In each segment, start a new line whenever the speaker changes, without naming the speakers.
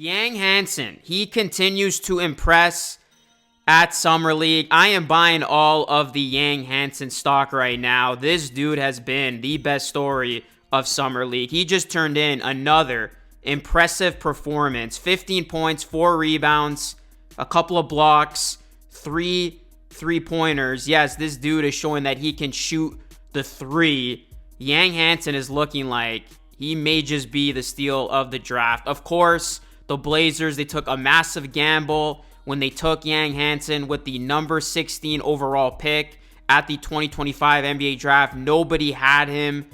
Yang Hansen, he continues to impress at Summer League. I am buying all of the Yang Hansen stock right now. This dude has been the best story of Summer League. He just turned in another impressive performance. 15 points, 4 rebounds, a couple of blocks, 3 3-pointers. Yes, this dude is showing that he can shoot the 3. Yang Hansen is looking like he may just be the steal of the draft. Of course, the Blazers, they took a massive gamble when they took Yang Hansen with the number 16 overall pick at the 2025 NBA draft. Nobody had him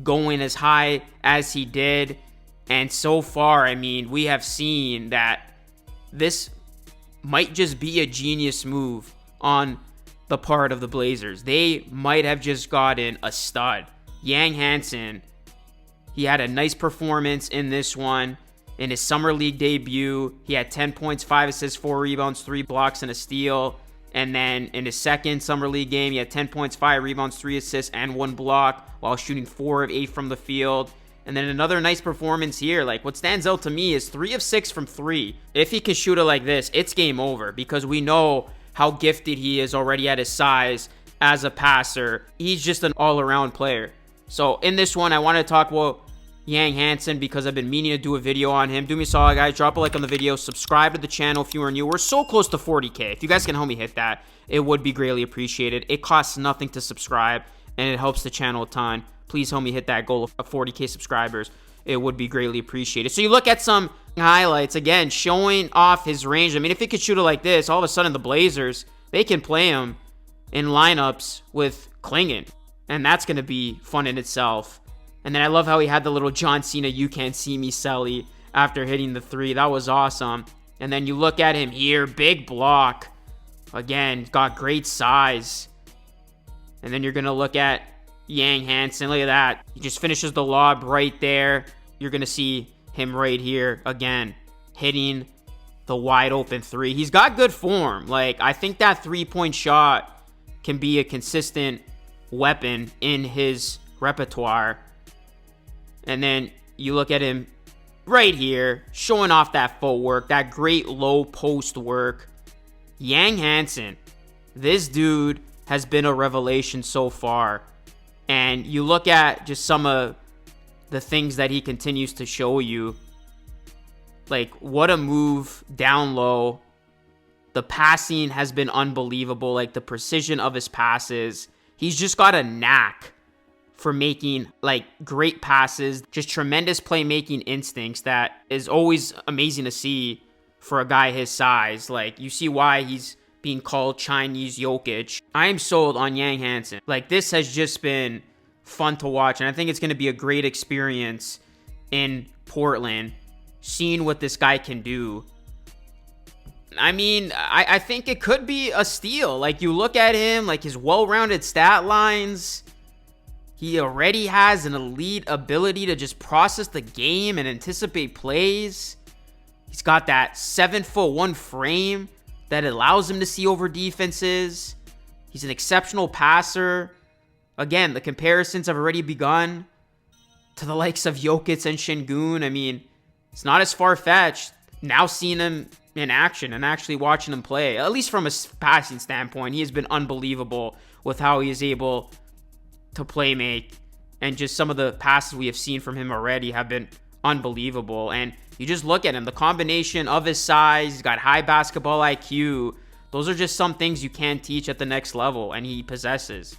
going as high as he did. And so far, I mean, we have seen that this might just be a genius move on the part of the Blazers. They might have just gotten a stud. Yang Hansen, he had a nice performance in this one. In his Summer League debut, he had 10 points, 5 assists, 4 rebounds, 3 blocks, and a steal. And then in his second Summer League game, he had 10 points, 5 rebounds, 3 assists, and 1 block while shooting 4 of 8 from the field. And then another nice performance here. Like, what stands out to me is 3 of 6 from 3. If he can shoot it like this, it's game over because we know how gifted he is already at his size as a passer. He's just an all-around player. So in this one, I want to talk about Yang Hansen because I've been meaning to do a video on him. Do me a solid, guys. Drop a like on the video. Subscribe to the channel if you are new. We're so close to 40K. If you guys can help me hit that, it would be greatly appreciated. It costs nothing to subscribe, and it helps the channel a ton. Please help me hit that goal of 40K subscribers. It would be greatly appreciated. So you look at some highlights, again, showing off his range. I mean, if he could shoot it like this, all of a sudden the Blazers, they can play him in lineups with Klingon. And that's going to be fun in itself. And then I love how he had the little John Cena, you can't see me, Selly, after hitting the 3. That was awesome. And then you look at him here, big block. Again, got great size. And then you're going to look at Yang Hansen. Look at that. He just finishes the lob right there. You're going to see him right here again, hitting the wide open 3. He's got good form. Like, I think that 3-point shot can be a consistent weapon in his repertoire. And then you look at him right here, showing off that footwork, that great low post work. Yang Hansen, this dude has been a revelation so far. And you look at just some of the things that he continues to show you. Like, what a move down low. The passing has been unbelievable. Like, the precision of his passes. He's just got a knack for making, like, great passes. Just tremendous playmaking instincts that is always amazing to see for a guy his size. Like, you see why he's being called Chinese Jokic. I am sold on Yang Hansen. Like, this has just been fun to watch, and I think it's going to be a great experience in Portland, seeing what this guy can do. I mean, I think it could be a steal. Like, you look at him, like, his well-rounded stat lines. He already has an elite ability to just process the game and anticipate plays. He's got that 7'1" frame that allows him to see over defenses. He's an exceptional passer. Again, the comparisons have already begun to the likes of Jokic and Şengün. I mean, it's not as far-fetched now seeing him in action and actually watching him play. At least from a passing standpoint, he has been unbelievable with how he is able to play make. And just some of the passes we have seen from him already have been unbelievable. And you just look at him, the combination of his size, he's got high basketball IQ. Those are just some things you can't teach at the next level, and he possesses.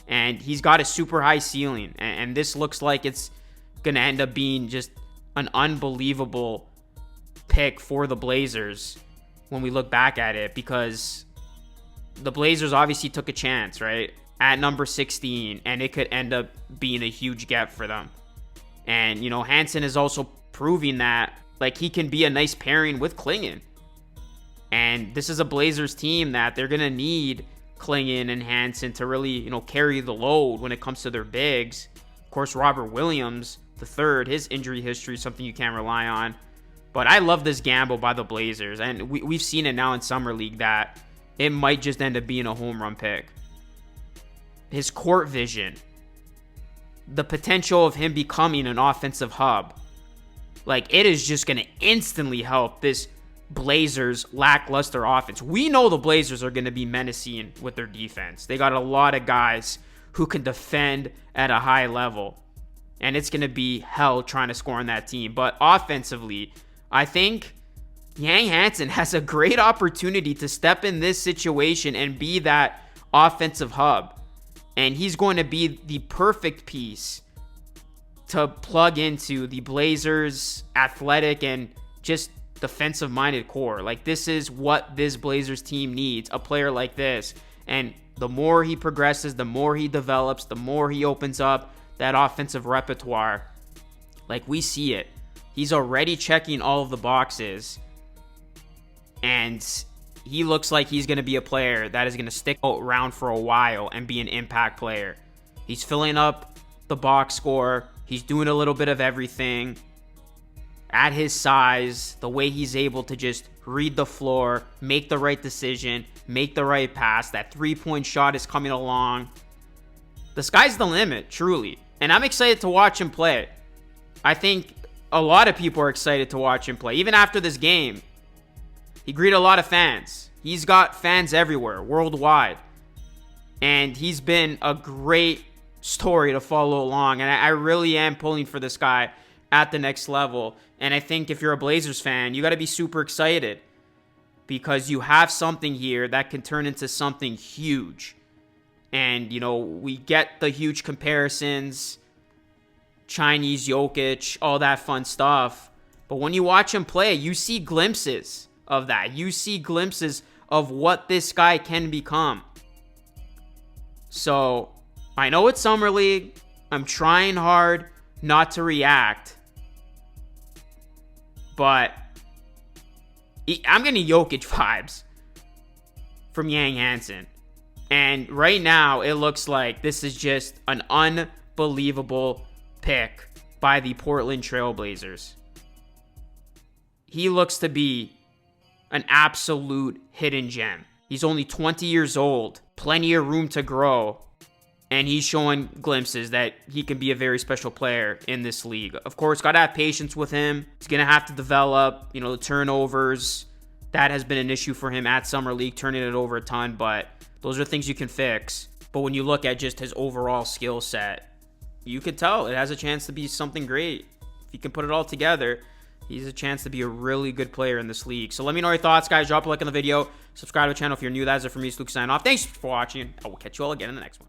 And he's got a super high ceiling. And this looks like it's going to end up being just an unbelievable pick for the Blazers when we look back at it, because the Blazers obviously took a chance, right, at number 16, and it could end up being a huge get for them. And, you know, Hansen is also proving that, like, he can be a nice pairing with Klingon. And this is a Blazers team that they're going to need Klingon and Hansen to really, you know, carry the load when it comes to their bigs. Of course, Robert Williams, the third, his injury history is something you can't rely on. But I love this gamble by the Blazers. And we've seen it now in Summer League that it might just end up being a home run pick. His court vision, the potential of him becoming an offensive hub. Like, it is just going to instantly help this Blazers lackluster offense. We know the Blazers are going to be menacing with their defense. They got a lot of guys who can defend at a high level, and it's going to be hell trying to score on that team. But offensively, I think Yang Hansen has a great opportunity to step in this situation and be that offensive hub. And he's going to be the perfect piece to plug into the Blazers' athletic and just defensive-minded core. Like, this is what this Blazers team needs, a player like this. And the more he progresses, the more he develops, the more he opens up that offensive repertoire. Like, we see it. He's already checking all of the boxes. And he looks like he's going to be a player that is going to stick around for a while and be an impact player. He's filling up the box score. He's doing a little bit of everything. At his size, the way he's able to just read the floor, make the right decision, make the right pass. That three-point shot is coming along. The sky's the limit, truly. And I'm excited to watch him play. I think a lot of people are excited to watch him play. Even after this game, he greeted a lot of fans. He's got fans everywhere, worldwide. And he's been a great story to follow along. And I really am pulling for this guy at the next level. And I think if you're a Blazers fan, you got to be super excited, because you have something here that can turn into something huge. And, you know, we get the huge comparisons, Chinese Jokic, all that fun stuff. But when you watch him play, you see glimpses of that. You see glimpses of what this guy can become. So, I know it's Summer League. I'm trying hard not to react. But I'm getting Jokic vibes from Yang Hansen. And right now, it looks like this is just an unbelievable pick by the Portland Trail Blazers. He looks to be an absolute hidden gem. He's only 20 years old, plenty of room to grow, and he's showing glimpses that he can be a very special player in this league. Of course, got to have patience with him. He's going to have to develop, the turnovers. That has been an issue for him at Summer League, turning it over a ton, but those are things you can fix. But when you look at just his overall skill set, you could tell it has a chance to be something great. If you can put it all together, he's a chance to be a really good player in this league. So let me know your thoughts, guys. Drop a like on the video. Subscribe to the channel if you're new. That is it for me. It's Luke signing off. Thanks for watching. I will catch you all again in the next one.